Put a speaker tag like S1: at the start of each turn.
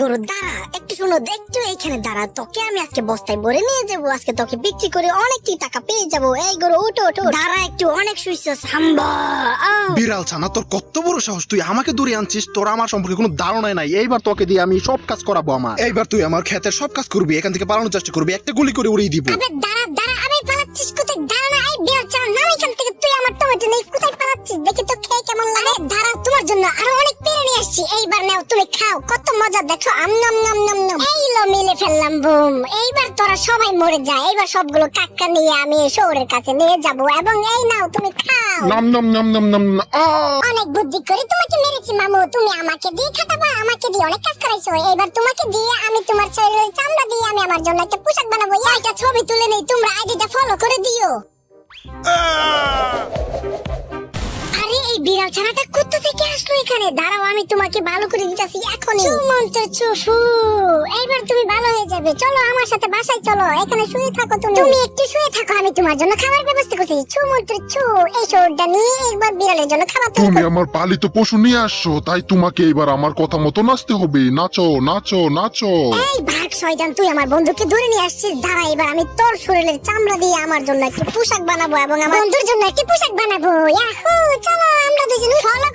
S1: গরু দাঁড়া একটু, শোনো একটু এইখানে দাঁড়া, তোকে আমি আজকে বস্তায় ভরে নিয়ে যাবো, আজকে তোকে বিক্রি করে অনেকটি টাকা পেয়ে যাবো। এই গরু ওঠো ওঠো, দাঁড়া একটু, অনেক শুইছস হাম্বা।
S2: বিড়াল ছানা, তোর কত বড় সাহস, তুই আমাকে দূরে আনছিস? তোর আমার সম্পর্কে কোনো ধারণাই নাই। এইবার তোকে দিয়ে আমি সব কাজ করাবো। আমার এইবার তুই আমার ক্ষেতের সব কাজ করবি, এখান থেকে পালানোর চেষ্টা করবি, একটা গুলি করে উড়িয়ে দিব।
S1: আবে দাঁড়া দাঁড়া, আমি পালাচ্ছিস কোথায়? দাঁড়া না, এই বিড়াল ছানা নাম এখান থেকে, তুই আমার টমেটো নেই, কোথায় পালাচ্ছিস? দেখি তো খেয়ে কেমন লাগে। দাঁড়া, তোমার জন্য আরো অনেক পেরে নিয়ে আসছি, এইবার নাও তুমি খাও, কত মজা দেখো। আম নাম নাম নাম নাম, এই লো মিলে ফেললাম, বুম। এইবার তোরা সবাই মরে যায়, এইবার সবগুলো কাক্কা নিয়ে আমি শহরের কাছে নিয়ে যাব, এবং এই নাও তুমি খাও।
S2: নাম নাম নাম নাম নাম নাম।
S1: অনেক বুদ্ধি করে তোমাকে মেরেছি মামু, তুমি আমাকে দিয়ে খাটাবা, আমাকে দিয়ে অনেক কাজ করাইছো, এইবার তোমাকে দিয়ে আমি তোমার শরীরের চামড়া দিয়ে আমি আমার জন্য একটা পোশাক বানাবো। একটা ছবি তুলে নেই, তোমরা আইডিটা ফলো করে দিও। আরে এই বিড়াল ছানাটা কোথা থেকে আসলো এখানে? দাঁড়াও, আমি তোমাকে ভালো করে দিতেছি এখনই। মন্ত্র চুফু, এইবার তুমি ভালো হয়ে যাবে। চলো আমার সাথে বাসায় চলো, এখানে শুয়ে থাকো তুমি। তুমি একটু শুয়ে থাকো, আমি তোমার জন্য খাবার ব্যবস্থা করতেছি। ছু মন্ত্র ছু, এই শরীরটা নিয়ে একবার বিড়ালের জন্য খাবার তৈরি
S3: তুমি
S1: করো।
S3: আমার পালিত পশু নিয়ে আসছো, তাই তোমাকে এবার আমার কথা মতো নাচতে হবে। নাচো নাচো নাচো।
S1: এই ভাগ শয়তান, তুই আমার বন্ধুকে ধরে নিয়ে আসছিস। দাঁড়া, এবার আমি তোর শরীরের চামড়া দিয়ে আমার জন্য একটি পোশাক বানাবো এবং আমার বন্ধুর জন্য একটি পোশাক বানাবো। ইয়াহু, চলো আমরা দুজন ফলো